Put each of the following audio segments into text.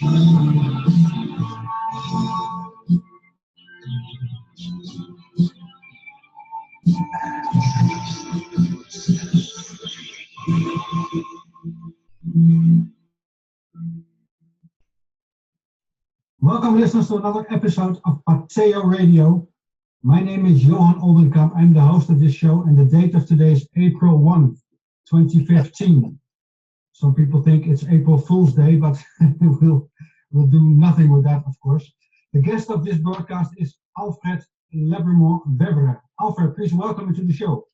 Welcome, listeners, to another episode of Pateo Radio. My name is Johan Oldenkamp. I'm the host of this show, and the date of today is April 1, 2015. Some people think it's April Fool's Day, but we'll do nothing with that, of course. The guest of this broadcast is Alfred Lambremont Webre. Alfred, please welcome you to the show.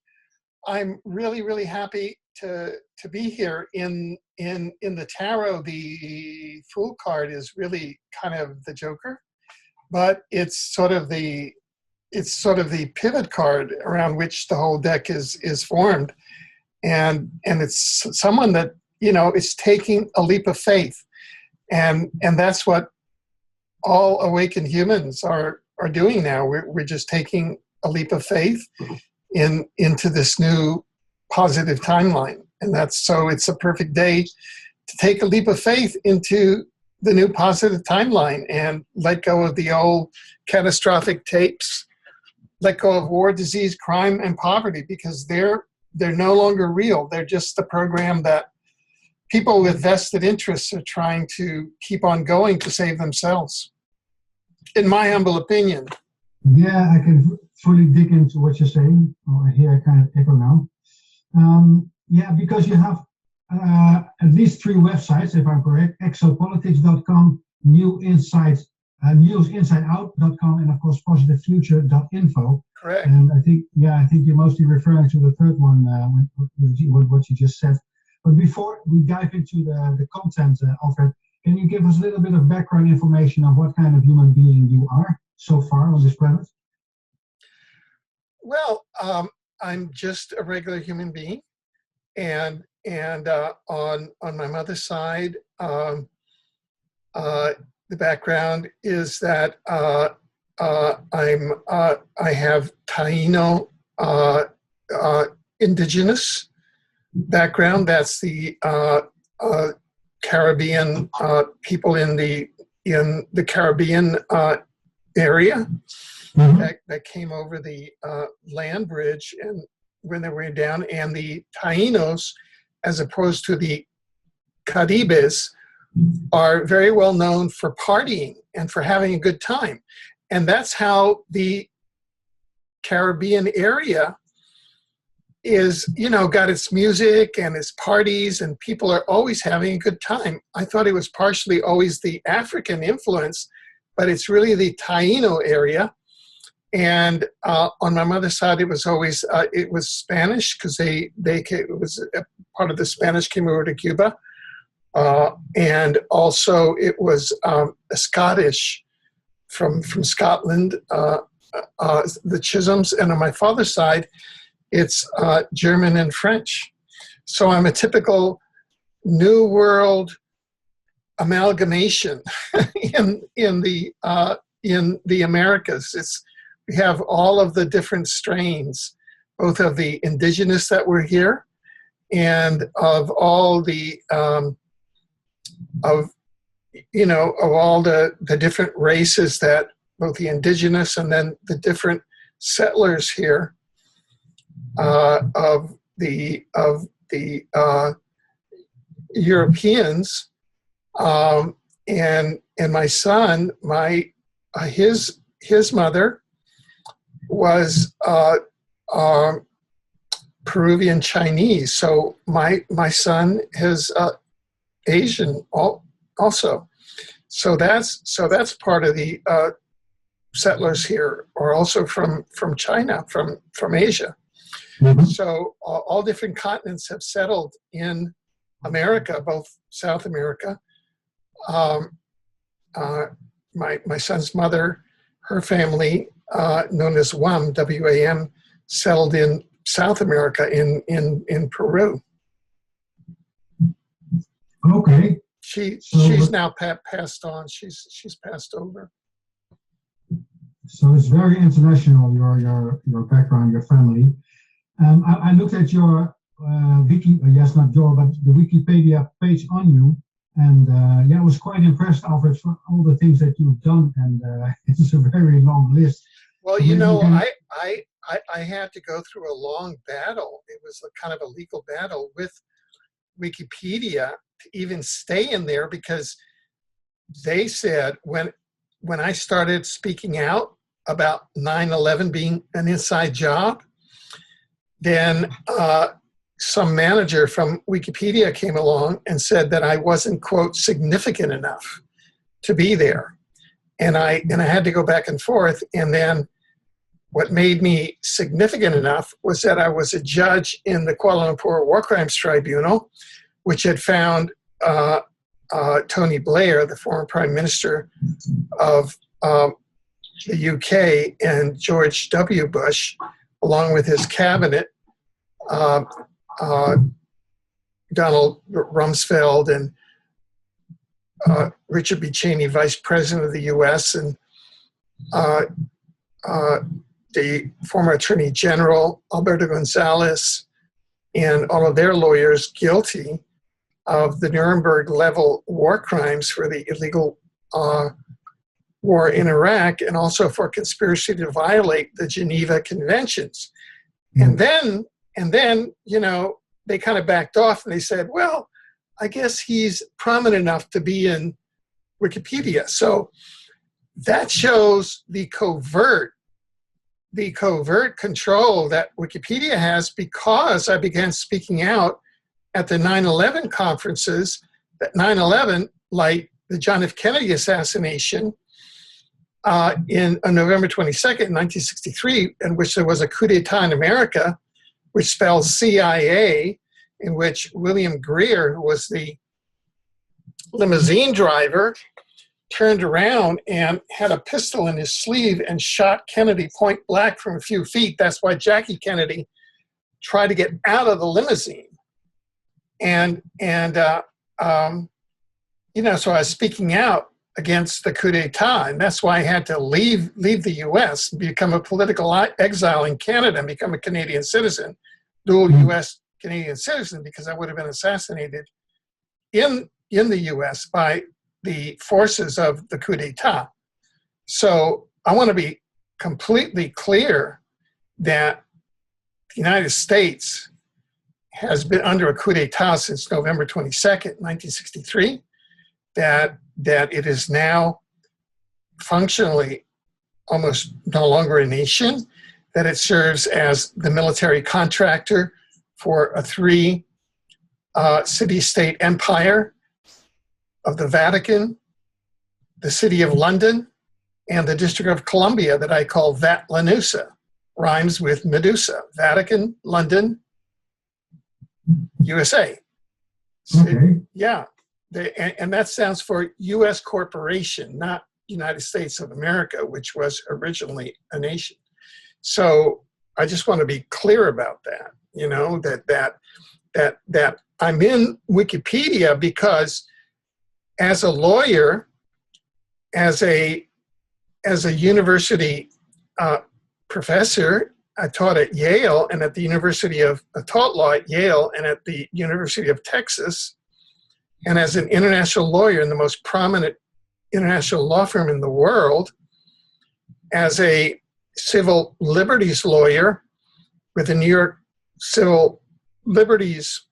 I'm really, really happy to be here. In the tarot, the Fool card is really kind of the Joker, but it's sort of the pivot card around which the whole deck is formed, and it's someone that is taking a leap of faith, and that's what all awakened humans are doing now. We're just taking a leap of faith into this new positive timeline. And it's a perfect day to take a leap of faith into the new positive timeline and let go of the old catastrophic tapes, let go of war, disease, crime, and poverty, because they're no longer real. They're just the program that people with vested interests are trying to keep on going to save themselves, in my humble opinion. Yeah, I can fully dig into what you're saying. I hear a kind of echo now. Yeah, because you have at least 3 websites, if I'm correct: exopolitics.com, newsinsideout.com, and of course positivefuture.info. Correct. And I think you're mostly referring to the third one, what you just said. But before we dive into the content, Alfred, can you give us a little bit of background information on what kind of human being you are so far on this planet? Well, I'm just a regular human being, and on my mother's side, the background is that I have Taino indigenous background. That's the Caribbean people in the Caribbean area. Mm-hmm. that came over the land bridge and when they were down, and the Tainos, as opposed to the Caribes, are very well known for partying and for having a good time. And that's how the Caribbean area is, got its music and its parties, and people are always having a good time. I thought it was partially always the African influence, but it's really the Taino area. And on my mother's side, it was always it was Spanish, because it was part of the Spanish came over to Cuba, and also it was Scottish from Scotland, the Chisholms, and on my father's side, it's German and French. So I'm a typical New World amalgamation in the Americas. We have all of the different strains, both of the indigenous that were here, and of all the of all the different races that both the indigenous and then the different settlers here of the Europeans, and my son, his mother was Peruvian Chinese, so my son is Asian also. So that's part of the settlers here, are also from China, from Asia. Mm-hmm. So all different continents have settled in America, both South America. My son's mother, her family, known as WAM, W-A-M, settled in South America, in Peru. Okay. She's now passed on. She's passed over. So it's very international, your background, your family. I looked at your the Wikipedia page on you, And yeah, I was quite impressed, Alfred, for all the things that you've done. And it's a very long list. Well, So you maybe know, can- I had to go through a long battle. It was a kind of a legal battle with Wikipedia to even stay in there, because they said when I started speaking out about 9/11 being an inside job, then some manager from Wikipedia came along and said that I wasn't, quote, significant enough to be there. And I had to go back and forth. And then what made me significant enough was that I was a judge in the Kuala Lumpur War Crimes Tribunal, which had found Tony Blair, the former Prime Minister of the UK, and George W. Bush, along with his cabinet, Donald Rumsfeld and Richard B. Cheney, Vice President of the U.S., and the former Attorney General, Alberto Gonzalez, and all of their lawyers guilty of the Nuremberg level war crimes for the illegal war in Iraq, and also for conspiracy to violate the Geneva Conventions. And then, you know, they kind of backed off and they said, well, I guess he's prominent enough to be in Wikipedia. So that shows the covert control that Wikipedia has, because I began speaking out at the 9/11 conferences, that 9/11, like the John F. Kennedy assassination on November 22nd, 1963, in which there was a coup d'etat in America, which spelled CIA, in which William Greer, who was the limousine driver, turned around and had a pistol in his sleeve and shot Kennedy point blank from a few feet. That's why Jackie Kennedy tried to get out of the limousine. And you know, so I was speaking out against the coup d'etat, and that's why I had to leave the U.S., become a political exile in Canada, and become a Canadian citizen, dual U.S. Canadian citizen, because I would have been assassinated in the U.S. by the forces of the coup d'etat. So I want to be completely clear that the United States has been under a coup d'etat since November 22nd, 1963, that it is now functionally almost no longer a nation, that it serves as the military contractor for a three city-state empire of the Vatican, the City of London, and the District of Columbia that I call Vatlanusa, rhymes with Medusa. Vatican, London, USA. Okay. Yeah, and that stands for U.S. Corporation, not United States of America, which was originally a nation. So I just want to be clear about that, you know, that I'm in Wikipedia because as a lawyer, as a university professor, I taught at Yale and at the University of, I taught law at Yale and at the University of Texas. And as an international lawyer in the most prominent international law firm in the world, as a civil liberties lawyer with the New York Civil Liberties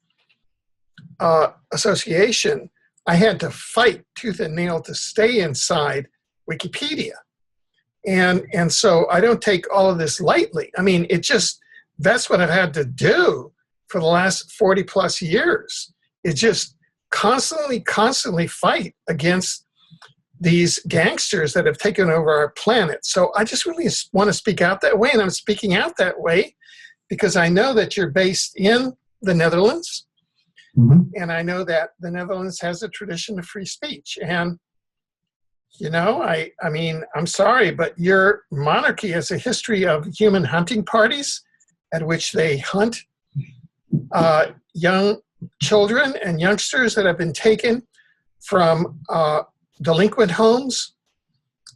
Association, I had to fight tooth and nail to stay inside Wikipedia. And so I don't take all of this lightly. I mean, that's what I've had to do for the last 40 plus years. It just constantly fight against these gangsters that have taken over our planet. So I just really want to speak out that way. And I'm speaking out that way because I know that you're based in the Netherlands. Mm-hmm. And I know that the Netherlands has a tradition of free speech. And you know, I mean, I'm sorry, but your monarchy has a history of human hunting parties at which they hunt young children and youngsters that have been taken from delinquent homes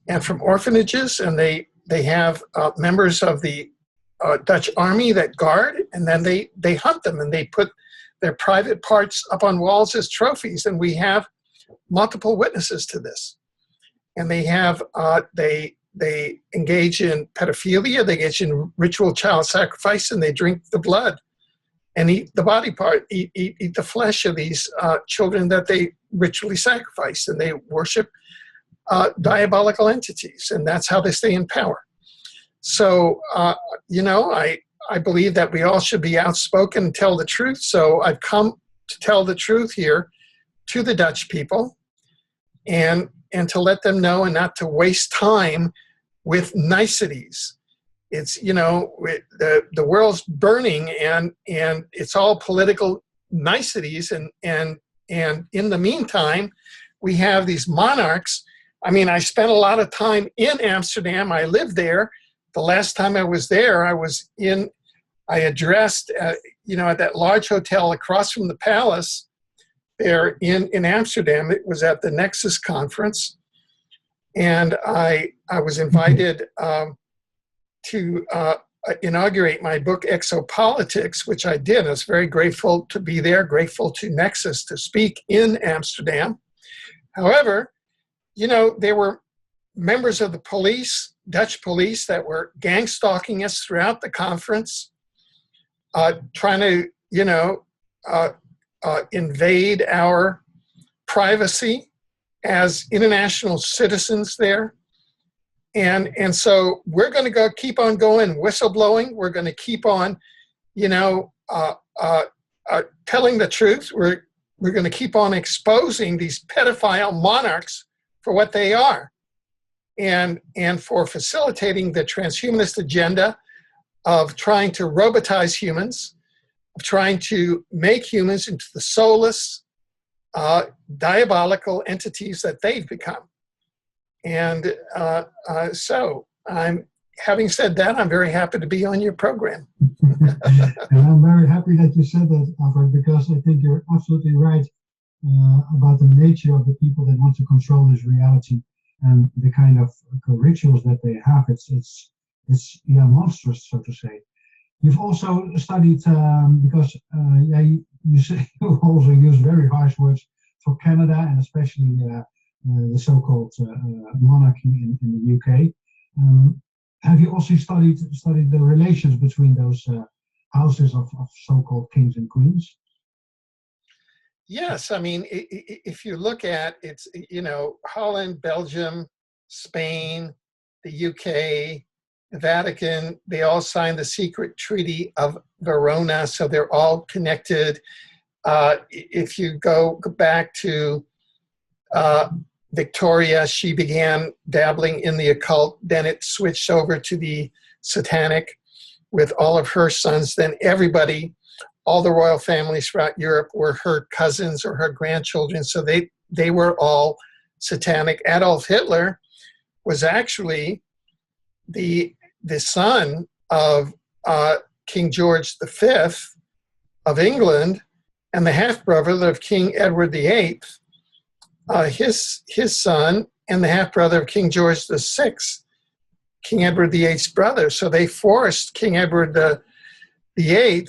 and from orphanages, and they have members of the Dutch army that guard, and then they hunt them and they put their private parts up on walls as trophies. And we have multiple witnesses to this. And they have, they engage in pedophilia, they engage in ritual child sacrifice, and they drink the blood and eat the body part, eat the flesh of these children that they ritually sacrifice, and they worship diabolical entities, and that's how they stay in power. So, I believe that we all should be outspoken and tell the truth. So I've come to tell the truth here to the Dutch people, and to let them know, and not to waste time with niceties. It's, the world's burning, and it's all political niceties, and in the meantime, we have these monarchs. I mean, I spent a lot of time in Amsterdam. I lived there. The last time I was there, I addressed, at that large hotel across from the palace there in Amsterdam. It was at the Nexus conference. And I was invited to inaugurate my book, Exopolitics, which I did. I was very grateful to be there, grateful to Nexus to speak in Amsterdam. However, there were members of the police, Dutch police, that were gang stalking us throughout the conference, trying to, invade our privacy as international citizens there. And so we're going to keep on going, whistleblowing. We're going to keep on, telling the truth. We're going to keep on exposing these pedophile monarchs for what they are, and for facilitating the transhumanist agenda of trying to robotize humans, of trying to make humans into the soulless, diabolical entities that they've become. And so, having said that, I'm very happy to be on your program. And I'm very happy that you said that, Alfred, because I think you're absolutely right about the nature of the people that want to control this reality and the kind of rituals that they have. It's monstrous, so to say. You've also studied, because you say you also use very harsh words for Canada, and especially the so-called monarchy in the UK. Have you also studied the relations between those houses of so-called kings and queens? Yes, I mean, if you look at it's, Holland, Belgium, Spain, the UK, the Vatican, they all signed the secret Treaty of Verona, so they're all connected. If you go back to Victoria, she began dabbling in the occult, then it switched over to the satanic with all of her sons. Then everybody, all the royal families throughout Europe were her cousins or her grandchildren, so they were all satanic. Adolf Hitler was actually the son of King George V of England and the half-brother of King Edward VIII, his son, and the half-brother of King George VI, King Edward VIII's brother. So they forced King Edward VIII,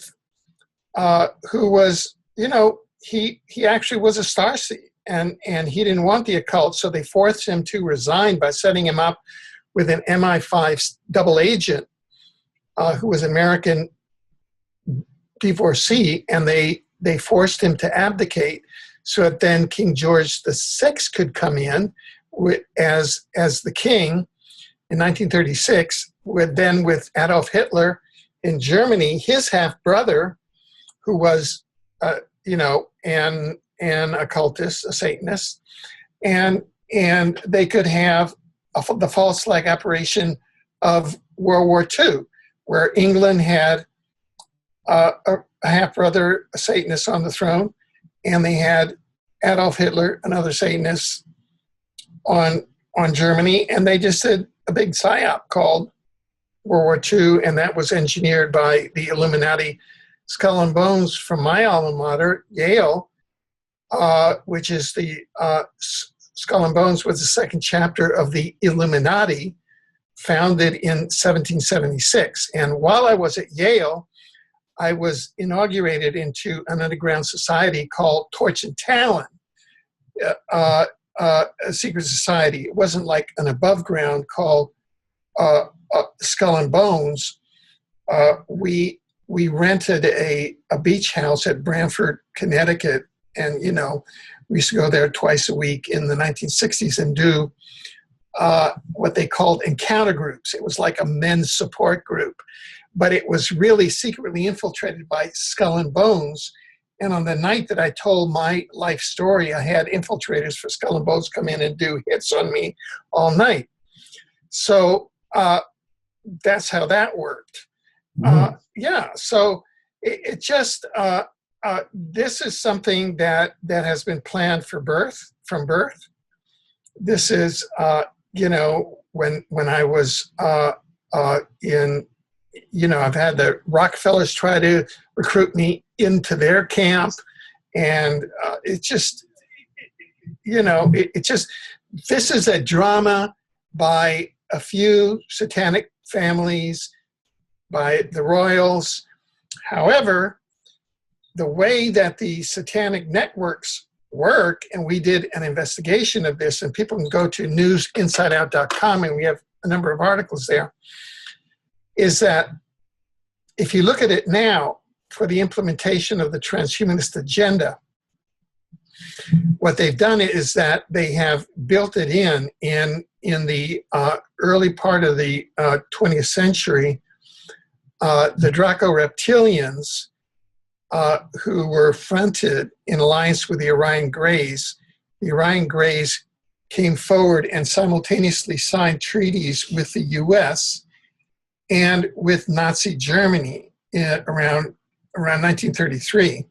who was, he actually was a starseed, and he didn't want the occult, so they forced him to resign by setting him up with an MI5 double agent who was an American divorcee, and they forced him to abdicate so that then King George VI could come in as the king in 1936, with Adolf Hitler in Germany, his half-brother, who was, an occultist, a Satanist, and they could have the false flag operation of World War II, where England had a half-brother, a Satanist, on the throne, and they had Adolf Hitler, another Satanist, on Germany, and they just did a big psyop called World War II, and that was engineered by the Illuminati. Skull and Bones from my alma mater, Yale, which is the Skull and Bones was the second chapter of the Illuminati, founded in 1776. And while I was at Yale, I was inaugurated into an underground society called Torch and Talon. a secret society. It wasn't like an above ground called Skull and Bones. We rented a beach house at Branford, Connecticut, and we used to go there twice a week in the 1960s and do what they called encounter groups. It was like a men's support group, but it was really secretly infiltrated by Skull and Bones. And on the night that I told my life story, I had infiltrators for Skull and Bones come in and do hits on me all night. So that's how that worked. Yeah, so it just, this is something that has been planned from birth. This is, when I was in, I've had the Rockefellers try to recruit me into their camp, and it just, this is a drama by a few satanic families, by the royals. However, the way that the satanic networks work, and we did an investigation of this, and people can go to newsinsideout.com, and we have a number of articles there, is that if you look at it now for the implementation of the transhumanist agenda, what they've done is that they have built it in the early part of the 20th century. The Draco reptilians, who were fronted in alliance with the Orion Greys. The Orion Greys came forward and simultaneously signed treaties with the US and with Nazi Germany around 1933.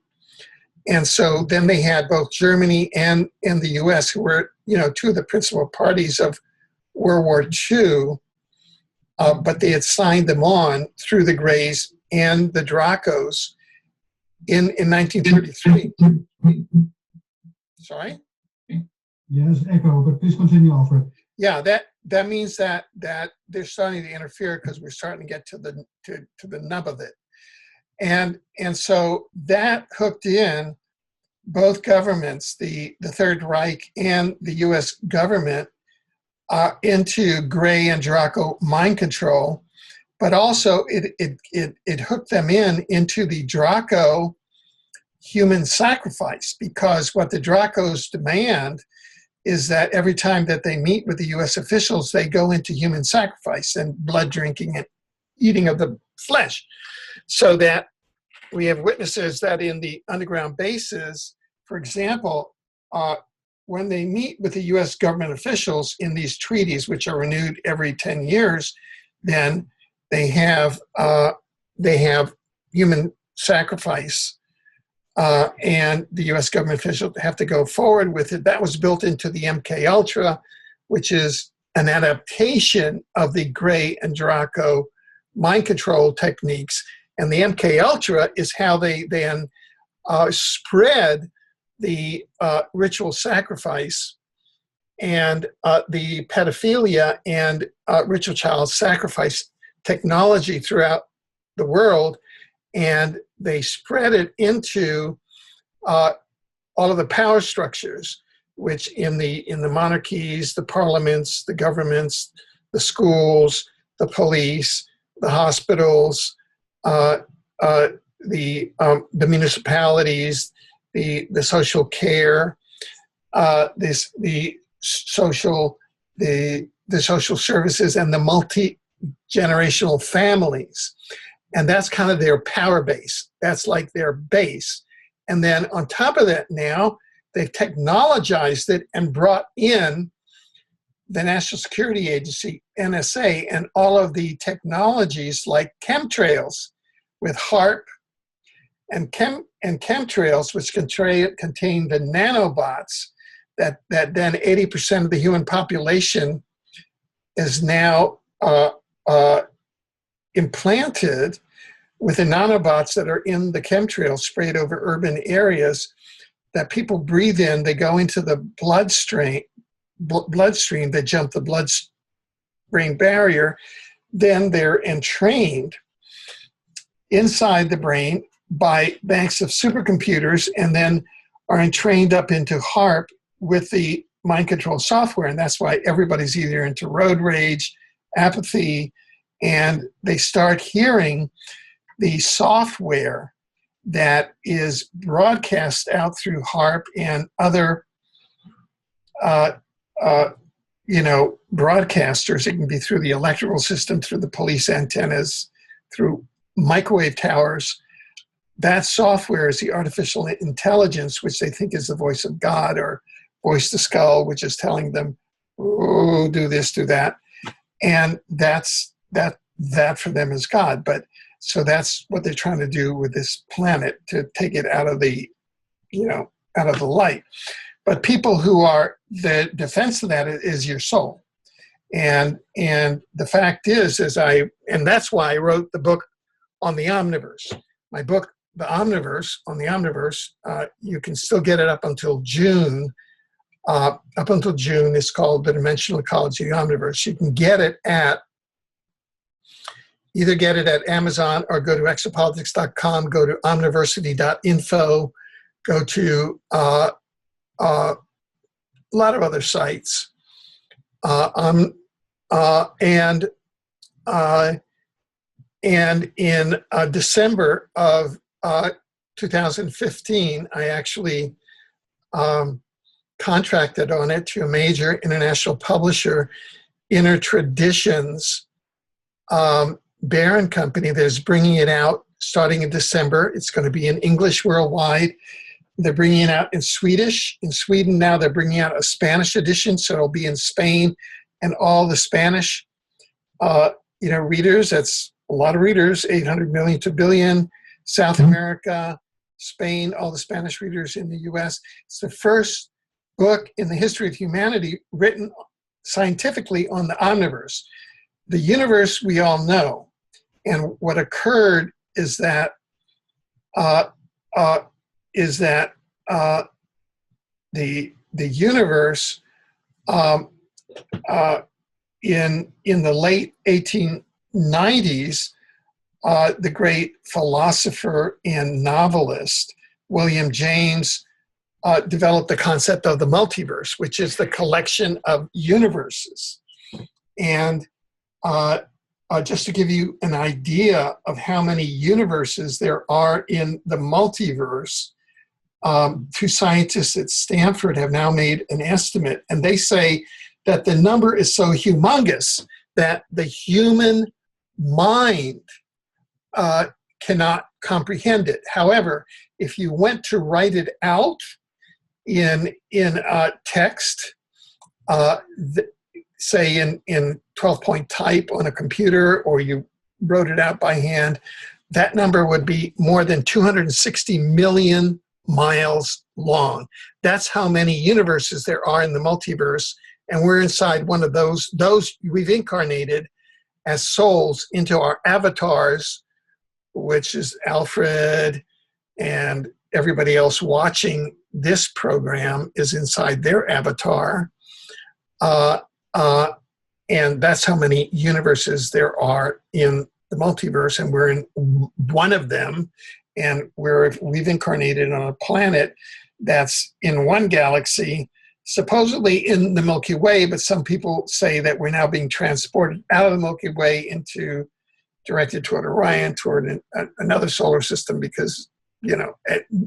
And so then they had both Germany and the US, who were, two of the principal parties of World War II, but they had signed them on through the Greys and the Dracos in 1933. Sorry? Yes, echo, but please continue, Alfred. Yeah, that means that they're starting to interfere because we're starting to get to the nub of it. And so that hooked in both governments, the Third Reich and the US government, into Grey and Draco mind control, but also it hooked them into the Draco human sacrifice, because what the Dracos demand is that every time that they meet with the US officials, they go into human sacrifice and blood drinking and eating of the flesh. So that we have witnesses that in the underground bases, for example, when they meet with the US government officials in these treaties, which are renewed every 10 years, then they have human sacrifice, and the US government officials have to go forward with it. That was built into the MK Ultra, which is an adaptation of the Grey and Draco mind control techniques. And the MK Ultra is how they then spread the ritual sacrifice and the pedophilia and ritual child sacrifice technology throughout the world, and they spread it into all of the power structures, which in the monarchies, the parliaments, the governments, the schools, the police, the hospitals, the municipalities, the social care, the social services, and the multi-generational families. And that's kind of their power base. That's like their base. And then on top of that now, they've technologized it and brought in the National Security Agency, NSA, and all of the technologies like chemtrails with HARP and chemtrails, which contain the nanobots that then 80% of the human population is now implanted with the nanobots that are in the chemtrails sprayed over urban areas that people breathe in. They go into the bloodstream, they jump the blood-brain barrier, then they're entrained inside the brain by banks of supercomputers, and then are entrained up into HARP with the mind control software, and that's why everybody's either into road rage, apathy, and they start hearing the software that is broadcast out through HARP and other broadcasters. It can be through the electrical system, through the police antennas, through microwave towers. That software is the artificial intelligence, which they think is the voice of God, or voice to skull, which is telling them, oh, do this, do that. And that for them is God. But so that's what they're trying to do with this planet, to take it out of the, out of the light. But people who are, the defense of that is your soul. And the fact is and that's why I wrote the book on the omniverse. My book, The Omniverse, on the Omniverse, you can still get it up until June. Up until June, it's called The Dimensional Ecology of the Omniverse. You can get it either get it at Amazon or go to exopolitics.com, go to omniversity.info, go to a lot of other sites. And in December of 2015, I actually contracted on it to a major international publisher, Inner Traditions Baron Company, that's bringing it out starting in December. It's going to be in English worldwide. They're bringing it out in Swedish. In Sweden now, they're bringing out a Spanish edition, so it'll be in Spain, and all the Spanish, readers. That's a lot of readers, 800 million to billion. South America, Spain, all the Spanish readers in the U.S. It's the first book in the history of humanity written scientifically on the omniverse. The universe we all know, and what occurred is that the universe in the late 1890s, the great philosopher and novelist William James developed the concept of the multiverse, which is the collection of universes. And just to give you an idea of how many universes there are in the multiverse, two scientists at Stanford have now made an estimate, and they say that the number is so humongous that the human mind cannot comprehend it. However, if you went to write it out in text, say in 12-point type on a computer, or you wrote it out by hand, that number would be more than 260 million miles long. That's how many universes there are in the multiverse, and we're inside one of those. We've incarnated as souls into our avatars, which is Alfred, and everybody else watching this program is inside their avatar. And that's how many universes there are in the multiverse, and we're in one of them, and we've incarnated on a planet that's in one galaxy, supposedly in the Milky Way, but some people say that we're now being transported out of the Milky Way directed toward Orion, toward another solar system, because,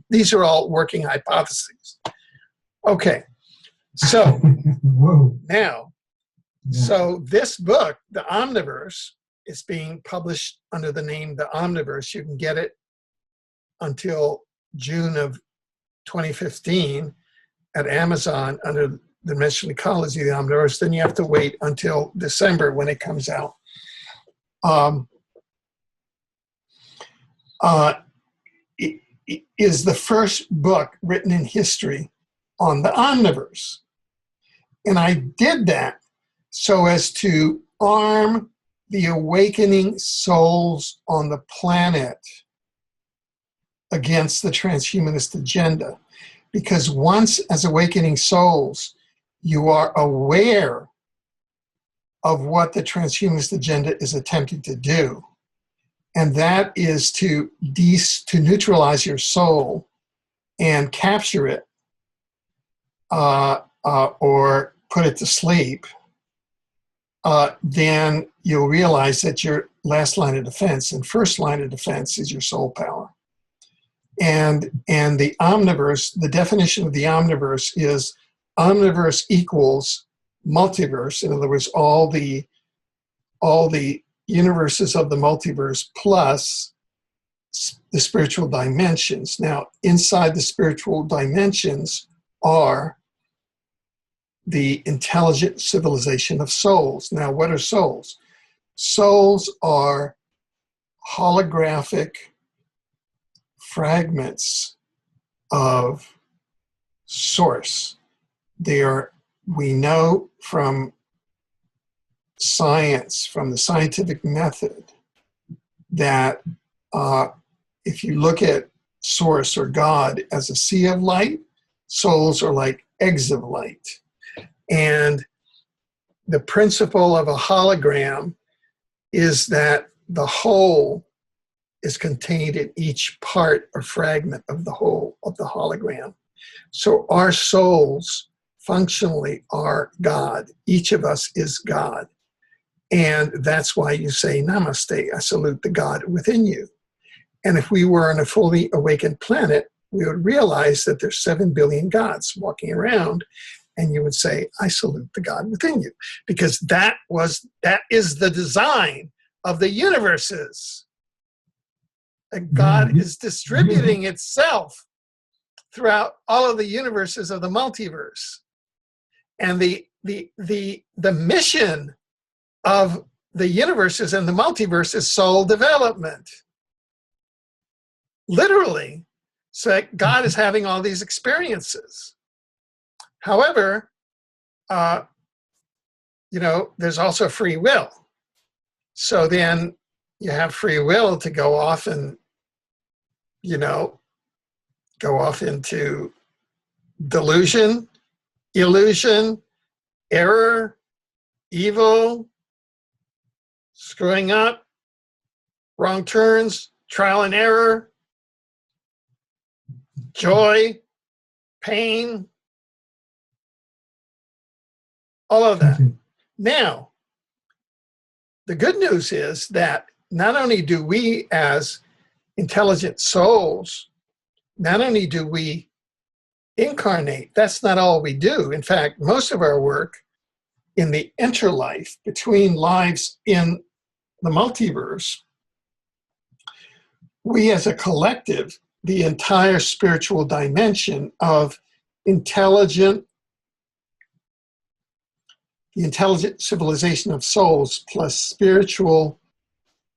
these are all working hypotheses. Okay, so now, so this book, The Omniverse, is being published under the name The Omniverse. You can get it until June of 2015 at Amazon under the Dimensional Ecology of the Omniverse. Then you have to wait until December when it comes out. It is the first book written in history on the Omniverse. And I did that so as to arm the awakening souls on the planet against the transhumanist agenda. Because once, as awakening souls, you are aware of what the transhumanist agenda is attempting to do, and that is to neutralize your soul and capture it, or put it to sleep, then you'll realize that your last line of defense and first line of defense is your soul power. And the omniverse, the definition of the omniverse is omniverse equals multiverse. In other words, all the universes of the multiverse plus the spiritual dimensions. Now, inside the spiritual dimensions are the intelligent civilization of souls. Now, what are souls? Souls are holographic fragments of source. They are, we know from science, from the scientific method, that if you look at source or God as a sea of light, souls are like eggs of light. And the principle of a hologram is that the whole is contained in each part or fragment of the whole of the hologram. So our souls functionally are God. Each of us is God. And that's why you say, Namaste, I salute the God within you. And if we were on a fully awakened planet, we would realize that there's 7 billion gods walking around, and you would say, I salute the God within you. Because that is the design of the universes. That God is distributing itself throughout all of the universes of the multiverse. And the mission of the universes and the multiverse is soul development. Literally. So God is having all these experiences. However, there's also free will. So then you have free will to go off and, go off into delusion, illusion, error, evil, screwing up, wrong turns, trial and error, joy, pain, all of that. Now, the good news is that not only do we as intelligent souls, not only do we incarnate, that's not all we do. In fact, most of our work in the interlife between lives in the multiverse, we as a collective, the entire spiritual dimension of the intelligent civilization of souls plus spiritual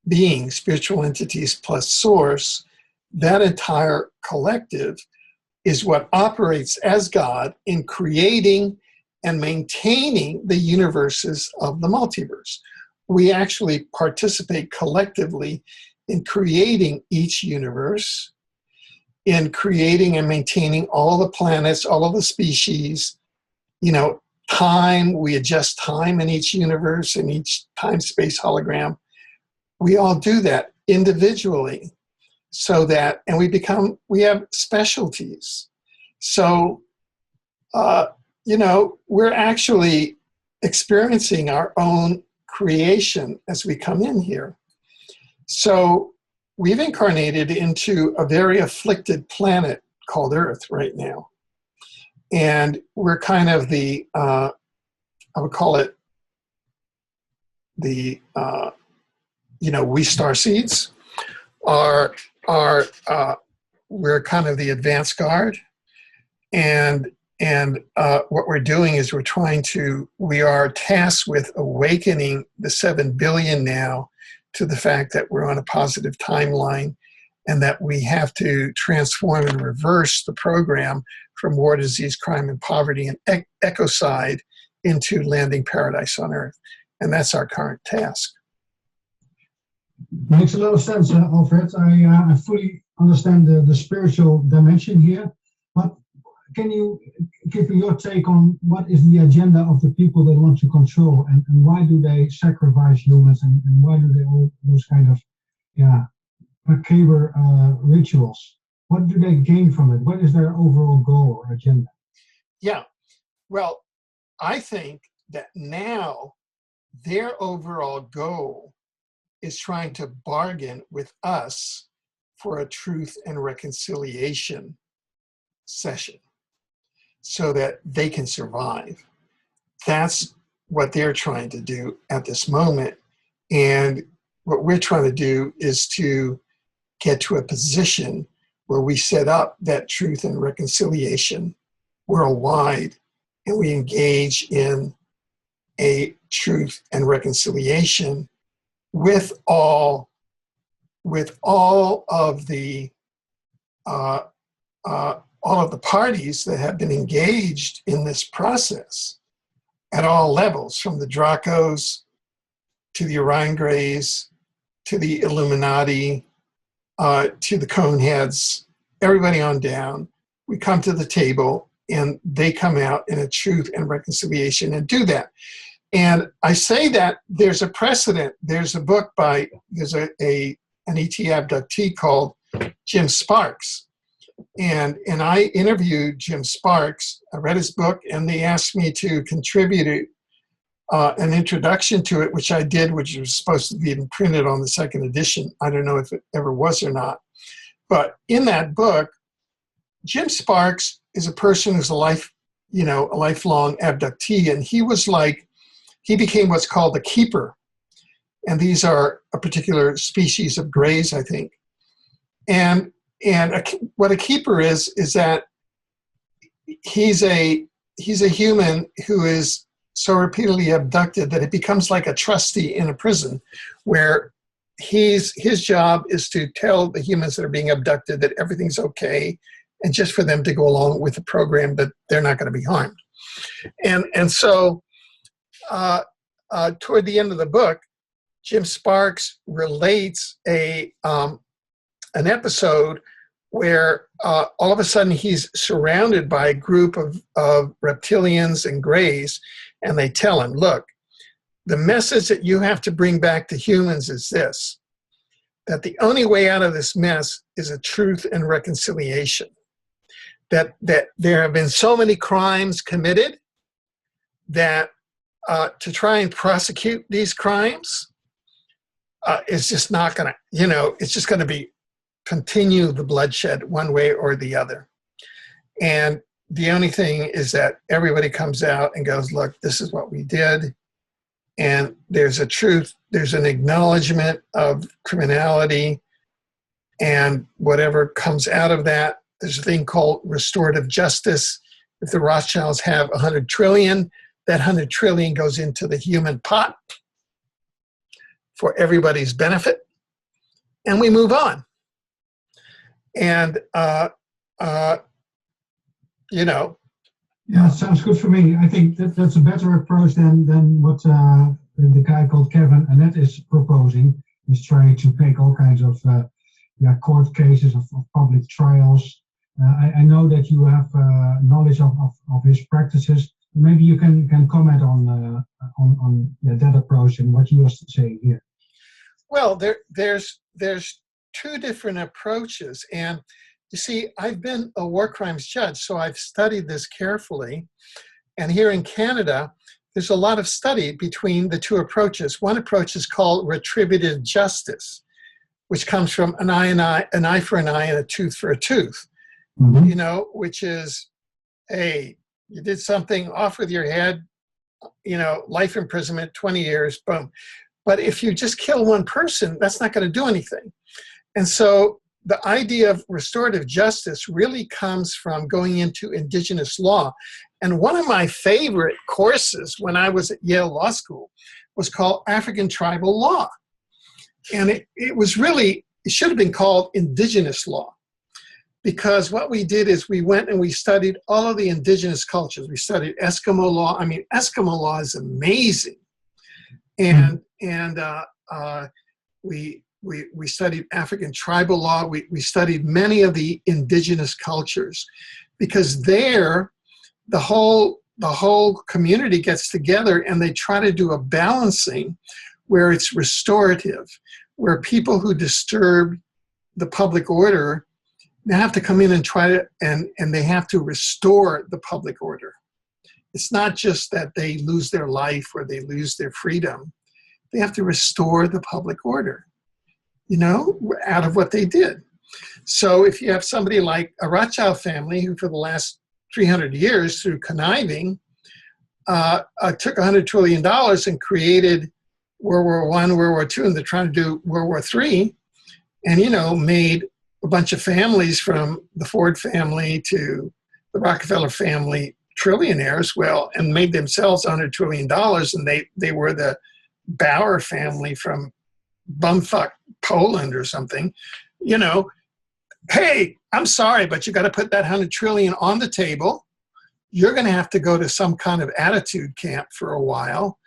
beings, spiritual entities plus source, that entire collective is what operates as God in creating and maintaining the universes of the multiverse. We actually participate collectively in creating each universe, in creating and maintaining all the planets, all of the species, time, we adjust time in each universe, in each time-space hologram. We all do that individually so that, and we have specialties. So, we're actually experiencing our own creation as we come in here. So we've incarnated into a very afflicted planet called Earth right now. And we're kind of the, I would call it the, we starseeds are we're kind of the advance guard. And what we're doing is we are tasked with awakening the 7 billion now to the fact that we're on a positive timeline and that we have to transform and reverse the program from war, disease, crime, and poverty and ecocide into landing paradise on Earth. And that's our current task. Makes a lot of sense, Alfred. I fully understand the spiritual dimension here, but can you give me your take on what is the agenda of the people they want to control, and why do they sacrifice humans, and why do they all those kind of macabre rituals? What do they gain from it? What is their overall goal or agenda? Yeah, Well, I think that now their overall goal is trying to bargain with us for a truth and reconciliation session so that they can survive. That's what they're trying to do at this moment. And what we're trying to do is to get to a position where we set up that truth and reconciliation worldwide, and we engage in a truth and reconciliation with all of the parties that have been engaged in this process at all levels, from the Dracos to the Orion Greys to the Illuminati to the Coneheads, everybody on down. We come to the table and they come out in a truth and reconciliation and do that. And I say that there's a precedent. There's a book there's an ET abductee called Jim Sparks. And I interviewed Jim Sparks. I read his book, and they asked me to contribute an introduction to it, which I did, which was supposed to be printed on the second edition. I don't know if it ever was or not. But in that book, Jim Sparks is a person who's a lifelong abductee, and he became what's called a keeper. And these are a particular species of greys, I think. And what a keeper is that he's a human who is so repeatedly abducted that it becomes like a trustee in a prison, where his job is to tell the humans that are being abducted that everything's okay, and just for them to go along with the program that they're not going to be harmed. And so toward the end of the book, Jim Sparks relates an episode where all of a sudden he's surrounded by a group of reptilians and greys, and they tell him, look, the message that you have to bring back to humans is this, that the only way out of this mess is a truth and reconciliation. That there have been so many crimes committed that to try and prosecute these crimes is just not going to, it's just going to be continue the bloodshed one way or the other. And the only thing is that everybody comes out and goes, look, this is what we did. And there's a truth, there's an acknowledgement of criminality, and whatever comes out of that, there's a thing called restorative justice. If the Rothschilds have 100 trillion, that 100 trillion goes into the human pot for everybody's benefit, and we move on. And, Yeah, sounds good for me. I think that's a better approach than what the guy called Kevin Annette is proposing. He's trying to make all kinds of court cases of public trials. I know that you have knowledge of his practices. Maybe you can comment on that approach and what you are saying here. Well, there's two different approaches, and you see, I've been a war crimes judge, so I've studied this carefully. And here in Canada, there's a lot of study between the two approaches. One approach is called retributive justice, which comes from an eye for an eye and a tooth for a tooth. Mm-hmm. Which is, hey, you did something, off with your head, life imprisonment, 20 years, boom. But if you just kill one person, that's not going to do anything. And so the idea of restorative justice really comes from going into indigenous law. And one of my favorite courses when I was at Yale Law School was called African Tribal Law. And it should have been called indigenous law, because what we did is we went and we studied all of the indigenous cultures. We studied Eskimo law. I mean, Eskimo law is amazing. And we studied African tribal law. We studied many of the indigenous cultures, because there, the whole community gets together and they try to do a balancing where it's restorative, where people who disturb the public order, they have to come in and try to, and they have to restore the public order. It's not just that they lose their life or they lose their freedom. They have to restore the public order, out of what they did. So if you have somebody like a Rothschild family who for the last 300 years through conniving took $100 trillion and created World War I, World War II, and they're trying to do World War III, and, made a bunch of families from the Ford family to the Rockefeller family trillionaires, and made themselves $100 trillion, and they were the Bauer family from bumfuck Poland or something, hey, I'm sorry, but you got to put that 100 trillion on the table. You're going to have to go to some kind of attitude camp for a while.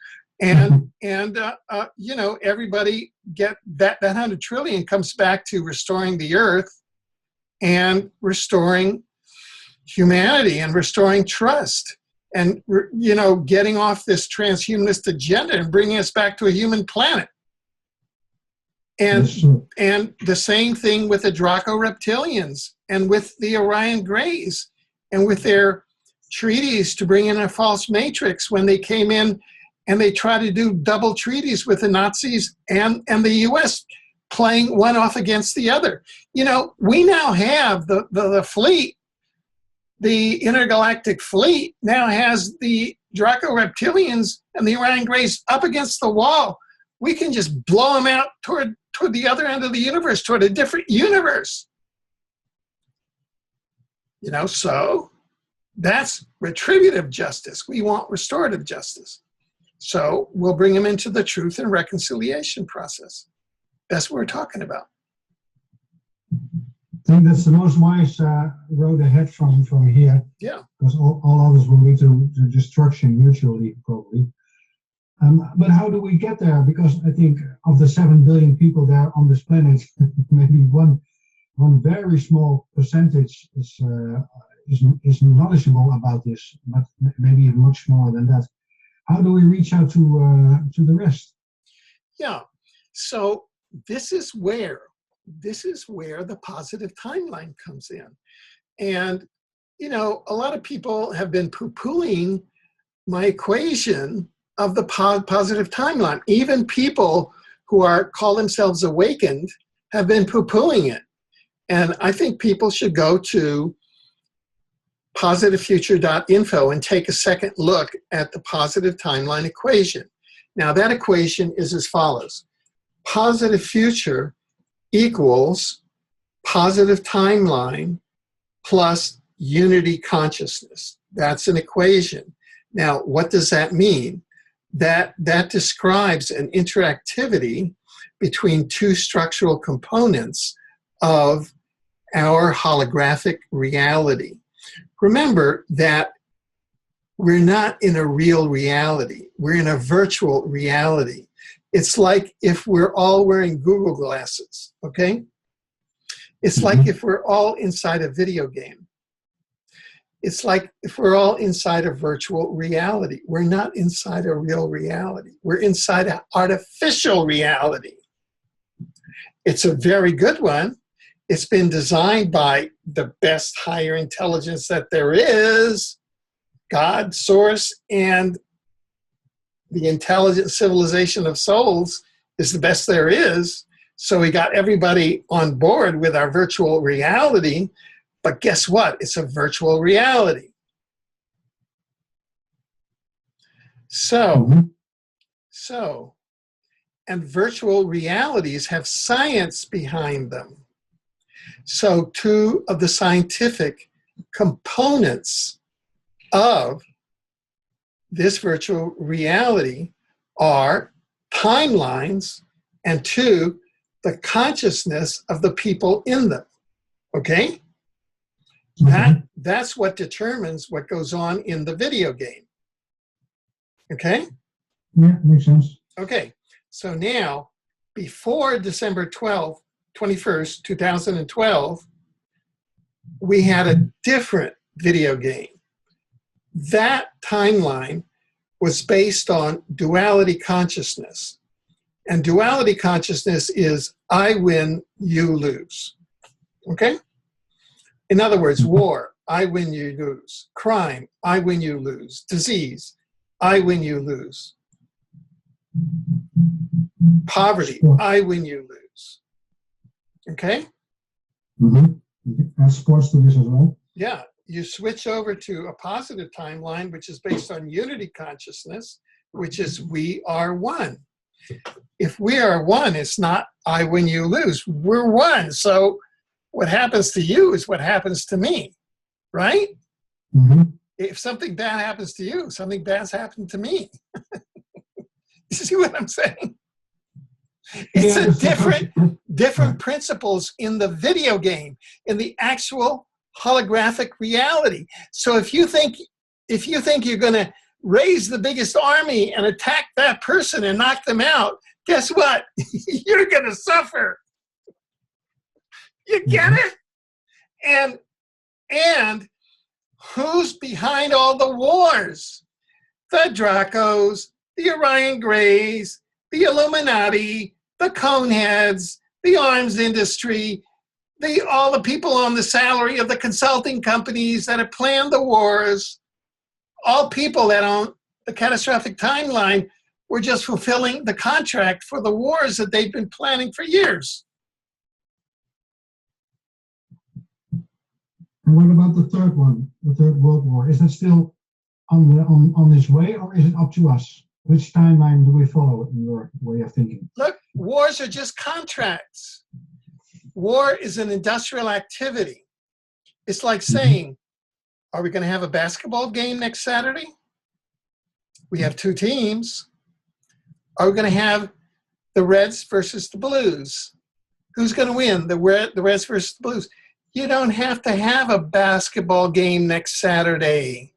And everybody get that 100 trillion comes back to restoring the earth and restoring humanity and restoring trust and, getting off this transhumanist agenda and bringing us back to a human planet. And the same thing with the Draco reptilians and with the Orion Greys and with their treaties to bring in a false matrix when they came in and they tried to do double treaties with the Nazis and the US playing one off against the other. We now have the fleet, the intergalactic fleet now has the Draco reptilians and the Orion Greys up against the wall. We can just blow them out toward the other end of the universe, toward a different universe. So that's retributive justice. We want restorative justice. So we'll bring them into the truth and reconciliation process. That's what we're talking about. I think that's the most wise road ahead from here. Yeah. Because all others will lead to destruction mutually, probably. But how do we get there? Because I think of the 7 billion people there on this planet, maybe one very small percentage is knowledgeable about this, but maybe even much smaller than that. How do we reach out to the rest? Yeah. So this is where the positive timeline comes in. And, a lot of people have been poo-pooing my equation of the positive timeline. Even people who call themselves awakened have been poo-pooing it. And I think people should go to positivefuture.info and take a second look at the positive timeline equation. Now that equation is as follows. Positive future equals positive timeline plus unity consciousness. That's an equation. Now, what does that mean? That describes an interactivity between two structural components of our holographic reality. Remember that we're not in a real reality. We're in a virtual reality. It's like if we're all wearing Google glasses, okay? It's like if we're all inside a video game. It's like if we're all inside a virtual reality. We're not inside a real reality. We're inside an artificial reality. It's a very good one. It's been designed by the best higher intelligence that there is, God, Source, and the intelligent civilization of souls is the best there is. So we got everybody on board with our virtual reality. But guess what? It's a virtual reality. So, and virtual realities have science behind them. So two of the scientific components of this virtual reality are timelines and two, the consciousness of the people in them. Okay? That's what determines what goes on in the video game. Okay? Yeah, makes sense. Okay. So now, before December 21st, 2012, we had a different video game. That timeline was based on duality consciousness. And duality consciousness is I win, you lose. Okay? In other words, war. I win, you lose. Crime, I win, you lose. Disease, I win, you lose. Poverty, I win, you lose. Okay? And sports to this as well. Yeah, you switch over to a positive timeline, which is based on unity consciousness, which is we are one. If we are one, it's not I win, you lose. We're one. So what happens to you is what happens to me, right? If something bad happens to you, something bad's happened to me. You see what I'm saying? It's a different principles in the video game, in the actual holographic reality. So if you think you're going to raise the biggest army and attack that person and knock them out, guess what? You're going to suffer. You get it? And who's behind all the wars? The Dracos, the Orion Greys, the Illuminati, the Coneheads, the arms industry, all the people on the salary of the consulting companies that have planned the wars, all people that on the catastrophic timeline were just fulfilling the contract for the wars that they've been planning for years. And what about the third one, the Third World War? Is that still on this way, or is it up to us? Which timeline do we follow in your way of thinking? Look, wars are just contracts. War is an industrial activity. It's like saying, are we going to have a basketball game next Saturday? We have two teams. Are we going to have the Reds versus the Blues? Who's going to win, the Reds versus the Blues? You don't have to have a basketball game next Saturday.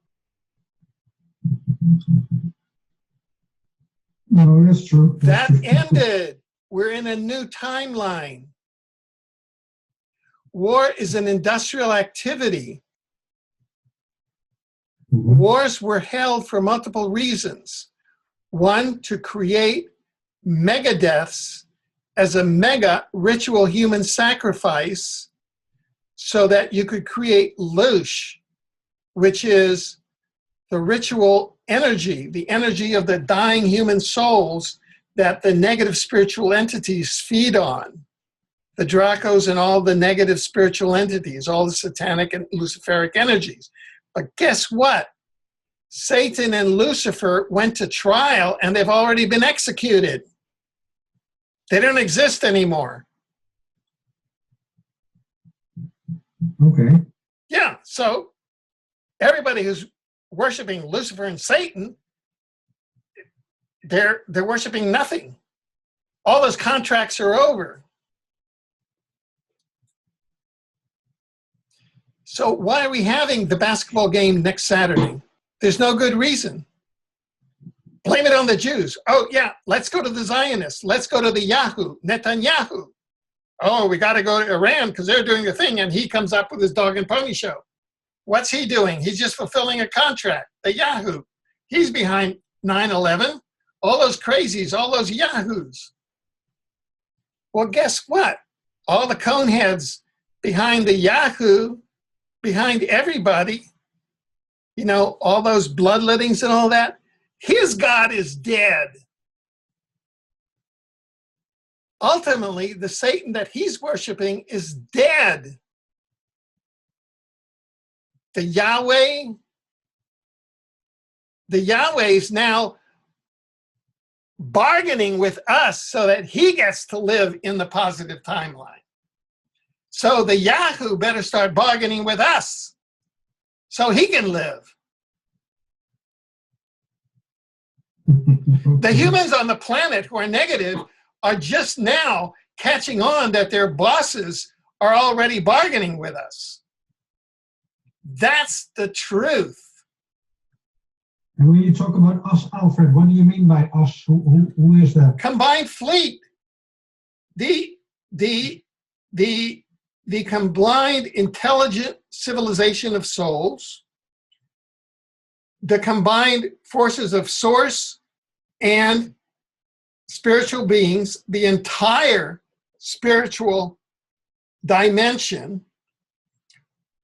No, that's true. That ended. We're in a new timeline. War is an industrial activity. Wars were held for multiple reasons. One, to create mega deaths as a mega ritual human sacrifice so that you could create Lush, which is the ritual energy, the energy of the dying human souls that the negative spiritual entities feed on. The Dracos and all the negative spiritual entities, all the satanic and luciferic energies. But guess what? Satan and Lucifer went to trial and they've already been executed. They don't exist anymore. Okay. Yeah, so everybody who's worshiping Lucifer and Satan, they're worshiping nothing. All those contracts are over. So why are we having the basketball game next Saturday? There's no good reason. Blame it on the Jews. Oh, yeah, let's go to the Zionists. Let's go to the Yahoo, Netanyahu. Oh, we got to go to Iran because they're doing a thing, and he comes up with his dog and pony show. What's he doing? He's just fulfilling a contract. The Yahoo. He's behind 9/11. All those crazies, all those Yahoos. Well, guess what? All the coneheads behind the Yahoo, behind everybody, you know, all those bloodlettings and all that, his God is dead. Ultimately, the Satan that he's worshiping is dead. The Yahweh's now bargaining with us so that he gets to live in the positive timeline. So the Yahoo better start bargaining with us so he can live. The humans on the planet who are negative are just now catching on that their bosses are already bargaining with us. That's the truth. And when you talk about us, Alfred, what do you mean by us? Who is that? Combined fleet. The combined intelligent civilization of souls, the combined forces of source and spiritual beings, the entire spiritual dimension,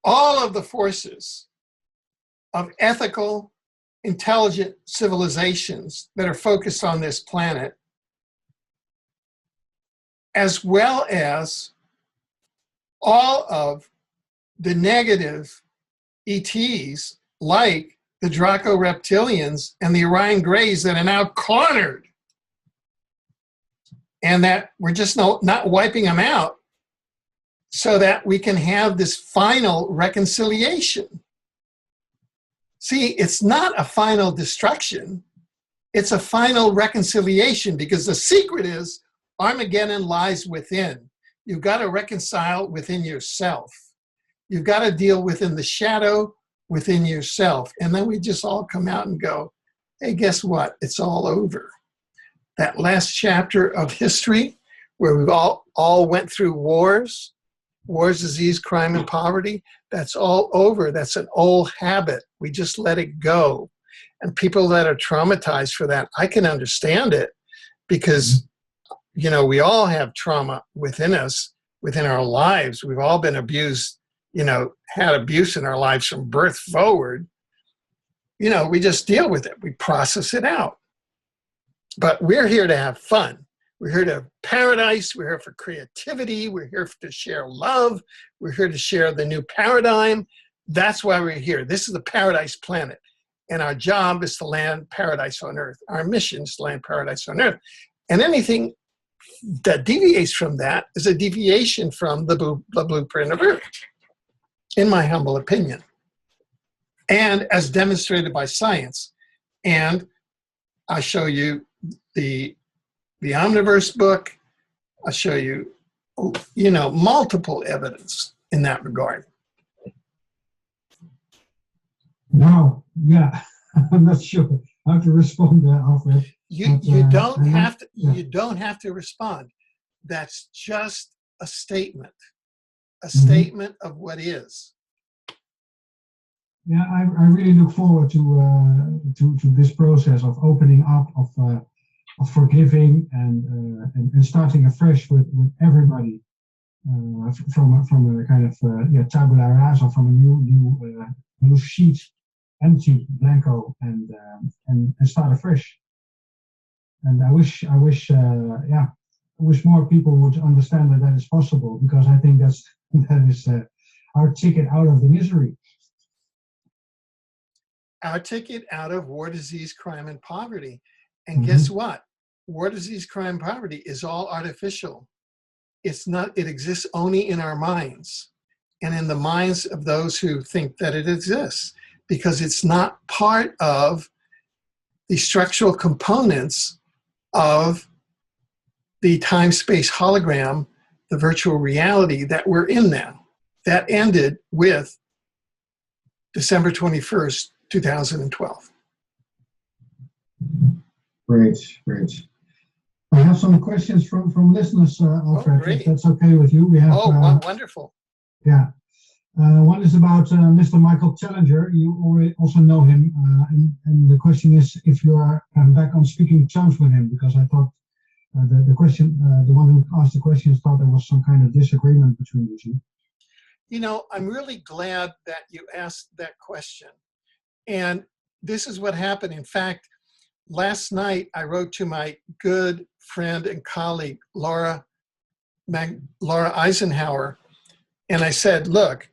all of the forces of ethical, intelligent civilizations that are focused on this planet, as well as all of the negative ETs like the Draco reptilians and the Orion Greys that are now cornered, and that we're just not wiping them out so that we can have this final reconciliation. See, it's not a final destruction. It's a final reconciliation, because the secret is Armageddon lies within. You've got to reconcile within yourself. You've got to deal within the shadow within yourself. And then we just all come out and go, hey, guess what? It's all over. That last chapter of history where we've all went through wars, disease, crime, and poverty, that's all over. That's an old habit. We just let it go. And people that are traumatized for that, I can understand it, because, you know, we all have trauma within us, within our lives. We've all been abused, you know, had abuse in our lives from birth forward. You know, we just deal with it. We process it out. But we're here to have fun. We're here to have paradise. We're here for creativity. We're here to share love. We're here to share the new paradigm. That's why we're here. This is the paradise planet. And our job is to land paradise on earth. Our mission is to land paradise on earth. And anything that deviates from that is a deviation from the blueprint of earth, in my humble opinion, and as demonstrated by science. And I show you the omniverse book. I'll show you, you know, multiple evidence in that regard. Wow, yeah, I'm not sure how to respond there, Alfred. You don't have to respond. That's just a statement of what is. Yeah, I really look forward to this process of opening up, of forgiving and starting afresh with everybody, from a kind of tabula rasa, from a new sheet, empty, blanco, and start afresh. And I wish more people would understand that is possible, because I think that is our ticket out of the misery. Our ticket out of war, disease, crime, and poverty. And guess what? War, disease, crime, poverty is all artificial. It's not, it exists only in our minds and in the minds of those who think that it exists, because it's not part of the structural components of the time-space hologram, the virtual reality that we're in now. That ended with December 21st, 2012. Great. I have some questions from listeners, Alfred, if that's okay with you. We have, wonderful. Yeah. One is about Mr. Michael Challenger. You already also know him, and the question is if you are back on speaking terms with him, because I thought the one who asked the question thought there was some kind of disagreement between you two. You know, I'm really glad that you asked that question. And this is what happened. In fact, last night I wrote to my good friend and colleague, Laura Eisenhower, and I said, look,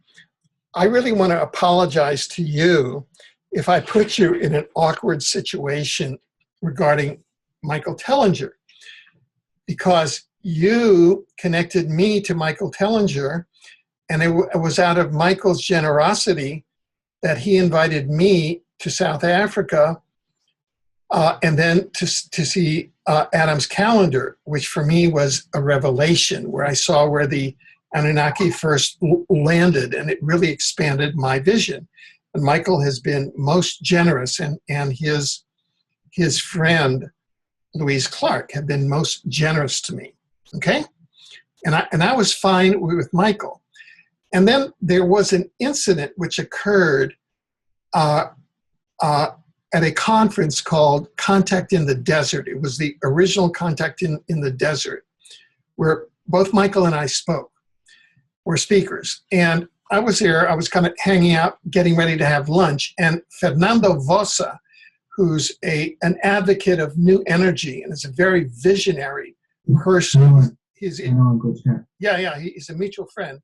I really want to apologize to you if I put you in an awkward situation regarding Michael Tellinger, because you connected me to Michael Tellinger, and it was out of Michael's generosity that he invited me to South Africa and then to see Adam's calendar, which for me was a revelation, where I saw where the Anunnaki first landed, and it really expanded my vision. And Michael has been most generous, and his friend, Louise Clark, have been most generous to me, okay? And I was fine with Michael. And then there was an incident which occurred at a conference called Contact in the Desert. It was the original Contact in the Desert, where both Michael and I were speakers. And I was there. I was kind of hanging out, getting ready to have lunch. And Fernando Vosa, who's an advocate of new energy and is a very visionary person. He's a mutual friend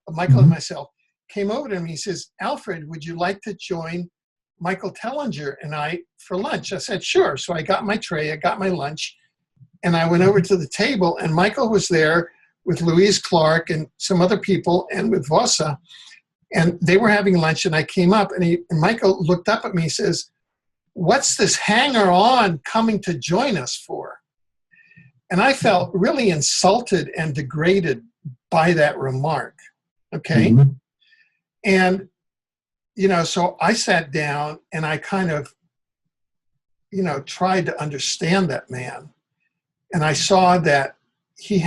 of Michael and myself. Came over to him. He says, Alfred, would you like to join Michael Tellinger and I for lunch? I said, sure. So I got my tray, I got my lunch, and I went over to the table, and Michael was there with Louise Clark and some other people and with Vosa, and they were having lunch, and I came up, and Michael looked up at me and says, what's this hanger-on coming to join us for? And I felt really insulted and degraded by that remark, okay? Mm-hmm. And, so I sat down and I kind of, tried to understand that man. And I saw that he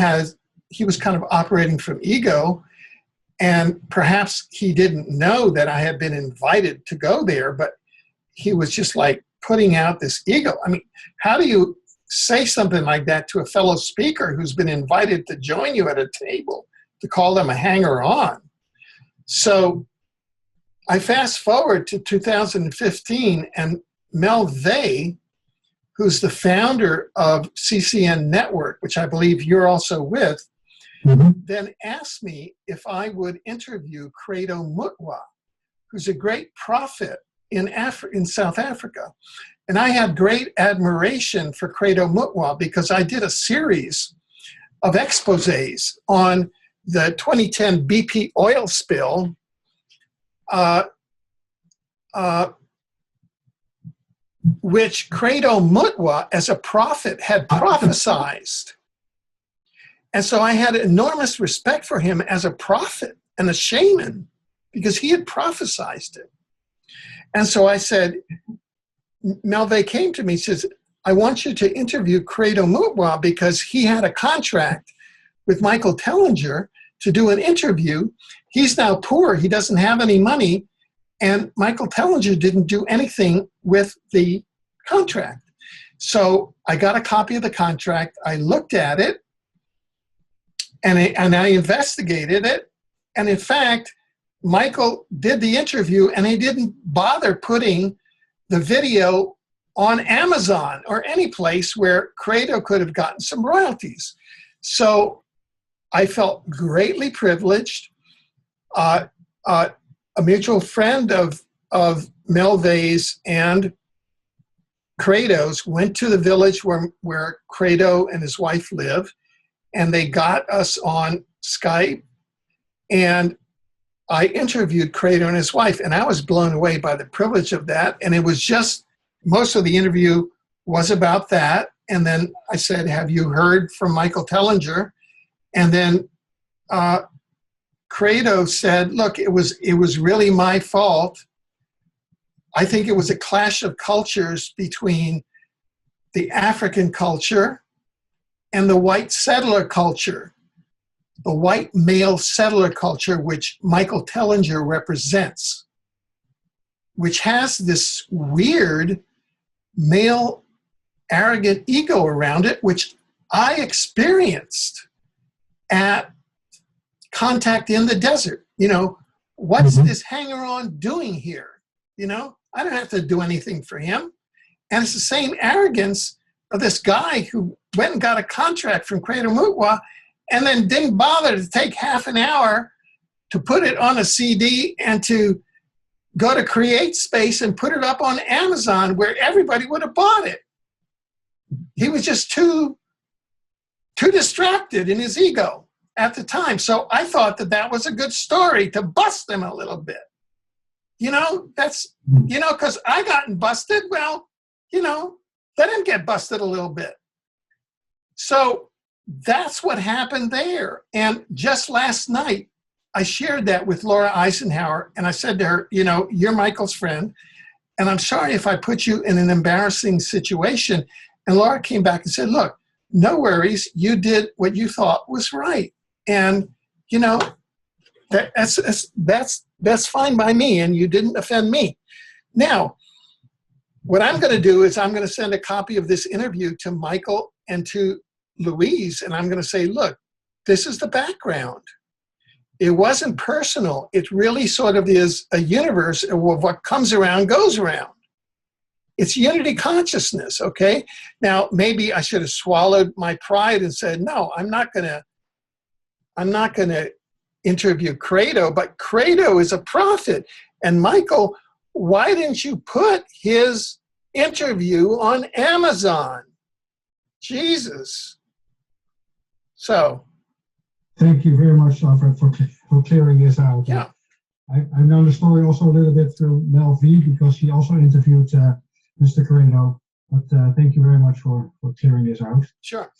was kind of operating from ego, and perhaps he didn't know that I had been invited to go there, but he was just like putting out this ego. I mean, how do you say something like that to a fellow speaker who's been invited to join you at a table, to call them a hanger-on? So I fast forward to 2015, and Mel Vey, who's the founder of CCN Network, which I believe you're also with, then asked me if I would interview Credo Mutwa, who's a great prophet in South Africa. And I had great admiration for Credo Mutwa because I did a series of exposés on the 2010 BP oil spill, which Credo Mutwa, as a prophet, had prophesized. And so I had enormous respect for him as a prophet and a shaman because he had prophesized it. And so I said, Melve came to me and says, I want you to interview Credo Mutwa because he had a contract with Michael Tellinger to do an interview. He's now poor. He doesn't have any money. And Michael Tellinger didn't do anything with the contract. So I got a copy of the contract. I looked at it, and I investigated it. And in fact, Michael did the interview, and he didn't bother putting the video on Amazon or any place where Credo could have gotten some royalties. So I felt greatly privileged. A mutual friend of Melve's and Credo's went to the village where Credo and his wife live, and they got us on Skype, and I interviewed Credo and his wife, and I was blown away by the privilege of that. And it was just, most of the interview was about that. And then I said, have you heard from Michael Tellinger? And then Credo said, look, it was really my fault. I think it was a clash of cultures between the African culture and the white settler culture, the white male settler culture, which Michael Tellinger represents, which has this weird male arrogant ego around it, which I experienced at Contact in the Desert. What's this hanger-on doing here? I don't have to do anything for him. And it's the same arrogance of this guy who went and got a contract from Credo Mutwa and then didn't bother to take half an hour to put it on a CD and to go to Create Space and put it up on Amazon where everybody would have bought it. He was just too distracted in his ego at the time. So I thought that was a good story to bust them a little bit. Because I gotten busted. Well, let him get busted a little bit. So that's what happened there. And just last night, I shared that with Laura Eisenhower, and I said to her, you're Michael's friend, and I'm sorry if I put you in an embarrassing situation. And Laura came back and said, look, no worries. You did what you thought was right. And, that's fine by me, and you didn't offend me. Now, what I'm going to do is I'm going to send a copy of this interview to Michael and to Louise, and I'm going to say, look, this is the background. It wasn't personal. It really sort of is a universe of what comes around goes around. It's unity consciousness, okay? Now, maybe I should have swallowed my pride and said, no, I'm not gonna interview Credo, but Credo is a prophet. And Michael, why didn't you put his interview on Amazon? Jesus. So. Thank you very much, Alfred, for clearing this out. Yeah. I know the story also a little bit through Mel V, because she also interviewed Mr. Credo. But thank you very much for clearing this out. Sure.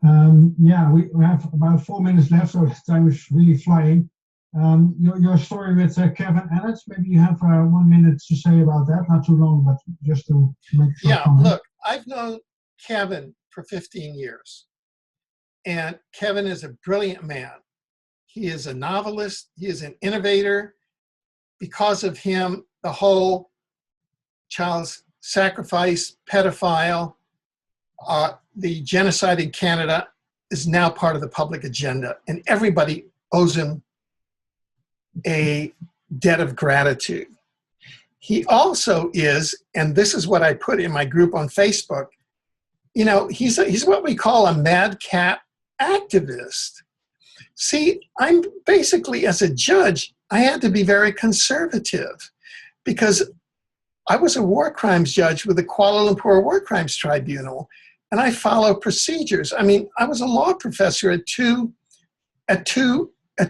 Yeah, we have about 4 minutes left, so time is really flying. Your story with Kevin Annett, maybe you have 1 minute to say about that. Not too long, but just to make sure. Yeah, look, I've known Kevin for 15 years. And Kevin is a brilliant man. He is a novelist. He is an innovator. Because of him, the whole child sacrifice, pedophile, the genocide in Canada is now part of the public agenda. And everybody owes him a debt of gratitude. He also is, and this is what I put in my group on Facebook, you know, he's what we call a madcap activist. See, I'm basically, as a judge, I had to be very conservative because I was a war crimes judge with the Kuala Lumpur War Crimes Tribunal, and I follow procedures. I mean, I was a law professor at two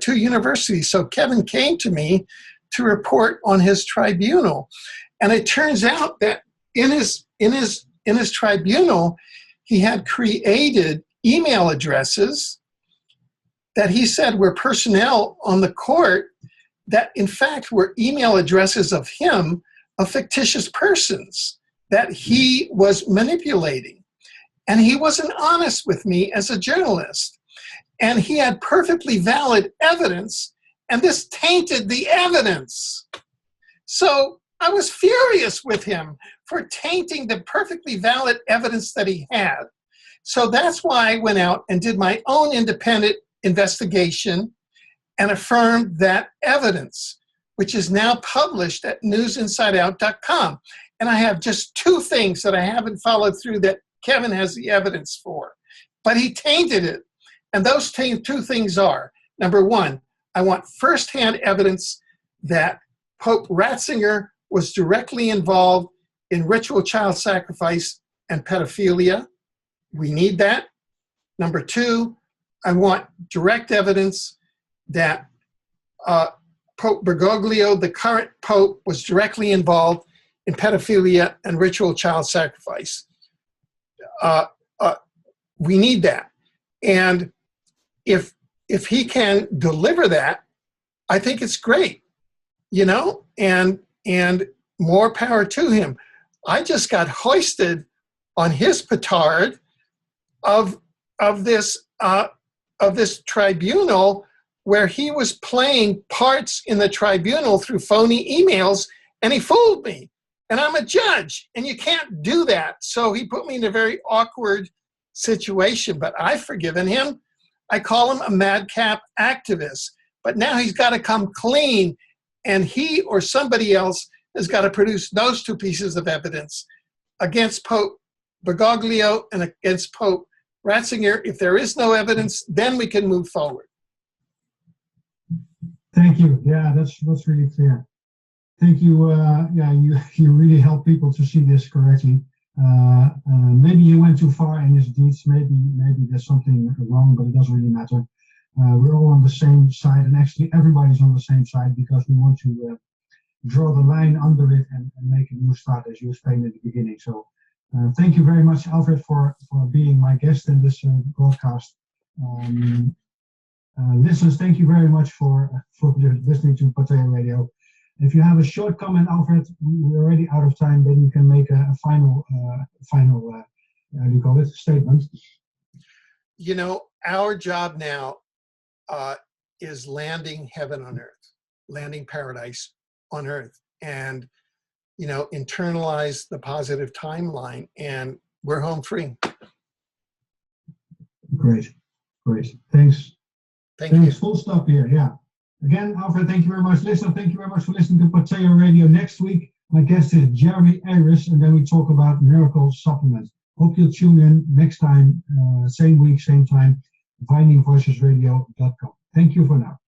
universities. So Kevin came to me to report on his tribunal, and it turns out that in his tribunal, he had created email addresses that he said were personnel on the court that in fact were email addresses of him, of fictitious persons that he was manipulating. And he wasn't honest with me as a journalist. And he had perfectly valid evidence, and this tainted the evidence. So I was furious with him for tainting the perfectly valid evidence that he had. So that's why I went out and did my own independent investigation and affirmed that evidence, which is now published at newsinsideout.com. And I have just 2 things that I haven't followed through that Kevin has the evidence for, but he tainted it. And those 2 things are, number 1, I want firsthand evidence that Pope Ratzinger was directly involved in ritual child sacrifice and pedophilia. We need that. Number 2, I want direct evidence that Pope Bergoglio, the current Pope, was directly involved in pedophilia and ritual child sacrifice. We need that. And if he can deliver that, I think it's great, you know, and more power to him. I just got hoisted on his petard of this tribunal, where he was playing parts in the tribunal through phony emails, and he fooled me. And I'm a judge, and you can't do that. So he put me in a very awkward situation, but I've forgiven him. I call him a madcap activist, but now he's got to come clean, and he or somebody else has got to produce those 2 pieces of evidence against Pope Bergoglio and against Pope Ratzinger. If there is no evidence, then we can move forward. Thank you. Yeah, that's really clear. Thank you. Yeah, you really help people to see this correctly. Maybe you went too far in his deeds. Maybe there's something wrong, but it doesn't really matter. We're all on the same side, and actually everybody's on the same side, because we want to draw the line under it and make a new start, as you explained at the beginning. So thank you very much, Alfred, for being my guest in this broadcast. Listeners, thank you very much for listening to Pateo Radio. If you have a short comment, Alfred, we're already out of time, then you can make a final how do you call it, statement. You know, our job now is landing heaven on earth, landing paradise on earth, and, you know, internalize the positive timeline, and we're home free. Great. Thanks. Thank you. Full stop here, yeah. Again, Alfred, thank you very much. Listener, thank you very much for listening to Pateo Radio. Next week, my guest is Jeremy Ayres, and then we talk about miracle supplements. Hope you'll tune in next time, same week, same time, findingvoicesradio.com. Thank you for now.